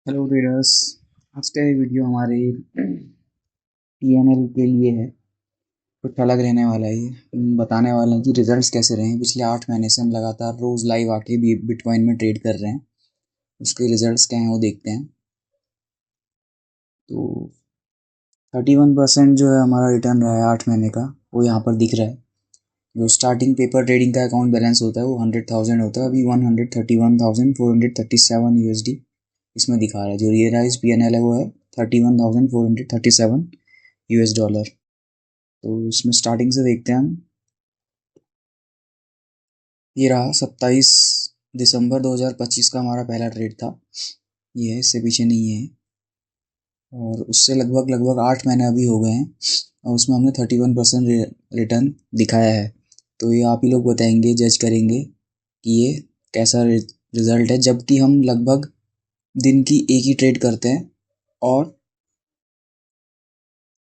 Hello traders. आज का ये वीडियो हमारे पीएनएल के लिए है। कुछ अलग रहने वाला है। हम बताने वाले हैं कि रिजल्ट्स कैसे रहे हैं। पिछले 8 महीने से हम लगातार रोज़ लाइव आके भी बिटकॉइन में ट्रेड कर रहे हैं। उसके रिजल्ट्स क्या हैं वो देखते हैं। तो 31% जो है हमारा रिटर्न रहा है 8 महीने का, वो यहाँ पर दिख रहा है। जो स्टार्टिंग पेपर ट्रेडिंग का अकाउंट बैलेंस होता है वो 100,000 होता है। अभी 131,437 USD इसमें दिखा रहा है। जो रियलाइज पीएनएल है वो है 31,437 US डॉलर। तो इसमें स्टार्टिंग से देखते हैं हम। ये रहा 27 दिसंबर 2025 का हमारा पहला ट्रेड था। ये है, इससे पीछे नहीं है। और उससे लगभग लगभग 8 महीने अभी हो गए हैं और उसमें हमने 31% रिटर्न दिखाया है। तो ये आप ही लोग बताएंगे, जज करेंगे कि ये कैसा रिजल्ट है, जबकि हम लगभग दिन की एक ही ट्रेड करते हैं और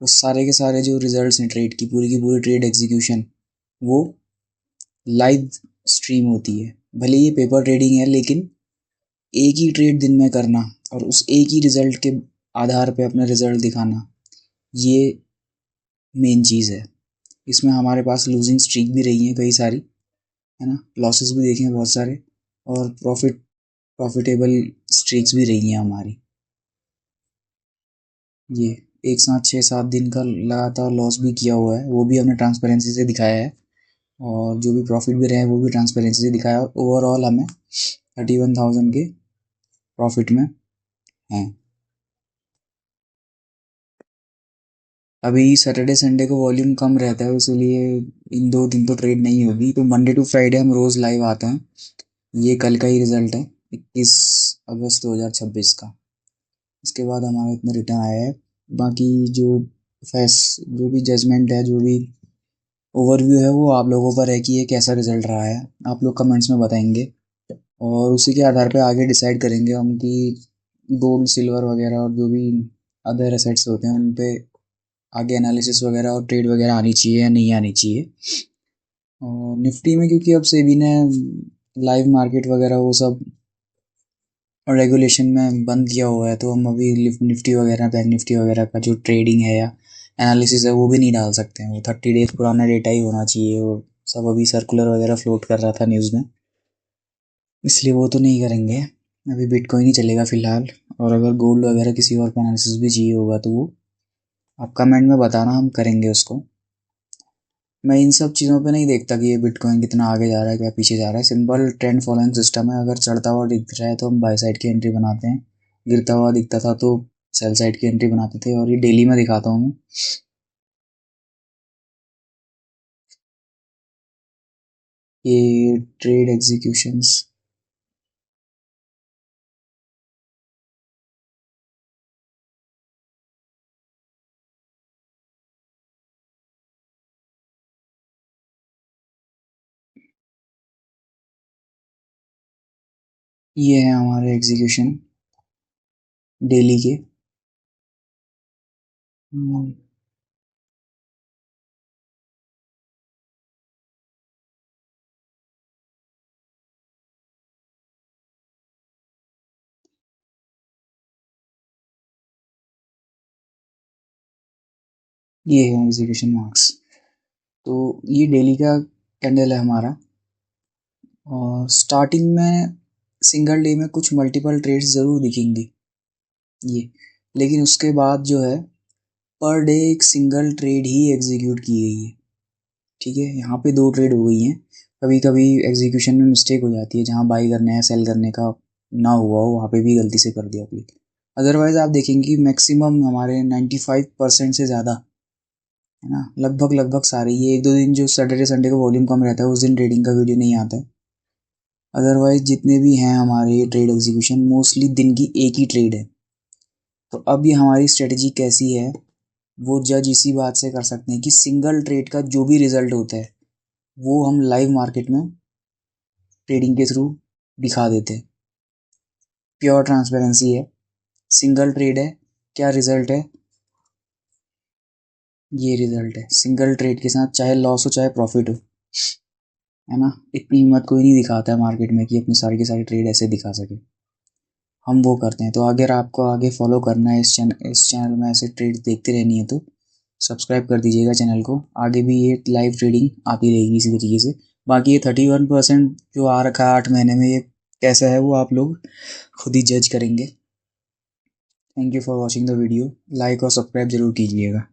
वो सारे के सारे जो रिजल्ट्स हैं ट्रेड की पूरी ट्रेड एग्जीक्यूशन वो लाइव स्ट्रीम होती है। भले ये पेपर ट्रेडिंग है, लेकिन एक ही ट्रेड दिन में करना और उस एक ही रिजल्ट के आधार पे अपना रिजल्ट दिखाना, ये मेन चीज़ है। इसमें हमारे पास लूजिंग स्ट्रीक भी रही है कई सारी, है ना, लॉसेस भी देखे हैं बहुत सारे, और प्रॉफिटेबल स्ट्रीक्स भी रही हैं हमारी। ये एक साथ 6-7 दिन का लगातार लॉस भी किया हुआ है, वो भी हमने ट्रांसपेरेंसी से दिखाया है। और जो भी प्रॉफिट भी रहे हैं वो भी ट्रांसपेरेंसी से दिखाया। और ओवरऑल हमें 31,000 के प्रॉफिट में हैं। अभी सैटरडे संडे को वॉल्यूम कम रहता है, इसलिए इन 2 दिन तो ट्रेड नहीं होगी। तो मंडे टू फ्राइडे हम रोज़ लाइव आते हैं। ये कल का ही रिजल्ट है, 21 अगस्त 2026 का। इसके बाद हमारा इतना रिटर्न आया है। बाकी जो फैस जो भी जजमेंट है, जो भी ओवरव्यू है, वो आप लोगों पर है कि ये कैसा रिजल्ट रहा है। आप लोग कमेंट्स में बताएंगे और उसी के आधार पे आगे डिसाइड करेंगे हम कि गोल्ड सिल्वर वगैरह और जो भी अदर एसेट्स होते हैं उन पे आगे एनालिसिस वगैरह और ट्रेड वगैरह आनी चाहिए या नहीं आनी चाहिए। और निफ्टी में क्योंकि अब सेबी ने लाइव मार्केट वगैरह वो सब रेगुलेशन में बंद किया हुआ है, तो हम अभी निफ्टी वगैरह, बैंक निफ्टी वगैरह का जो ट्रेडिंग है या एनालिसिस है वो भी नहीं डाल सकते हैं। वो 30 डेज पुराना डेटा ही होना चाहिए। वो सब अभी सर्कुलर वगैरह फ्लोट कर रहा था न्यूज़ में, इसलिए वो तो नहीं करेंगे। अभी बिटकॉइन ही चलेगा फ़िलहाल। और अगर गोल्ड वगैरह किसी और का एनालिसिस भी चाहिए होगा तो वो आप कमेंट में बताना, हम करेंगे उसको। मैं इन सब चीज़ों पे नहीं देखता कि ये बिटकॉइन कितना आगे जा रहा है क्या पीछे जा रहा है। सिंपल ट्रेंड फॉलोइंग सिस्टम है। अगर चढ़ता हुआ दिख रहा है तो हम बाय साइड की एंट्री बनाते हैं, गिरता हुआ दिखता था तो सेल साइड की एंट्री बनाते थे। और ये डेली में दिखाता हूँ मैं। ये ट्रेड एग्जीक्यूशंस, ये है हमारे एग्जीक्यूशन डेली के। हम्म, ये है एग्जीक्यूशन मार्क्स। तो ये डेली का कैंडल है हमारा। और स्टार्टिंग में सिंगल डे में कुछ मल्टीपल ट्रेड्स ज़रूर दिखेंगी ये, लेकिन उसके बाद जो है पर डे एक सिंगल ट्रेड ही एग्जीक्यूट की गई है। ठीक है, यहाँ पे 2 ट्रेड हो गई हैं। कभी कभी एग्जीक्यूशन में मिस्टेक हो जाती है, जहाँ बाई करने या सेल करने का ना हुआ हो वहाँ पे भी गलती से कर दिया क्लिक। अदरवाइज आप देखेंगे कि मैक्सिमम हमारे 95% से ज़्यादा, है ना, लगभग लगभग सारे, ये 1-2 दिन जो सैटरडे संडे का वॉल्यूम कम रहता है उस दिन ट्रेडिंग का वीडियो नहीं आता है। अदरवाइज जितने भी हैं हमारे ये ट्रेड एग्जीक्यूशन मोस्टली दिन की एक ही ट्रेड है। तो अब ये हमारी स्ट्रेटजी कैसी है वो जज इसी बात से कर सकते हैं कि सिंगल ट्रेड का जो भी रिजल्ट होता है वो हम लाइव मार्केट में ट्रेडिंग के थ्रू दिखा देते हैं। प्योर ट्रांसपेरेंसी है, सिंगल ट्रेड है, क्या रिजल्ट है, ये रिजल्ट है। सिंगल ट्रेड के साथ चाहे लॉस हो चाहे प्रॉफिट हो, है ना, इतनी हिम्मत कोई नहीं दिखाता है मार्केट में कि अपनी सारी की सारी ट्रेड ऐसे दिखा सके। हम वो करते हैं। तो अगर आपको आगे फॉलो करना है इस चैनल में ऐसे ट्रेड देखते रहनी है तो सब्सक्राइब कर दीजिएगा चैनल को। आगे भी ये लाइव ट्रेडिंग आती रहेगी इसी तरीके से। बाकी ये 31% जो आ रखा है 8 महीने में, ये कैसा है वो आप लोग खुद ही जज करेंगे। Thank you for watching the video. Like और सब्सक्राइब जरूर कीजिएगा।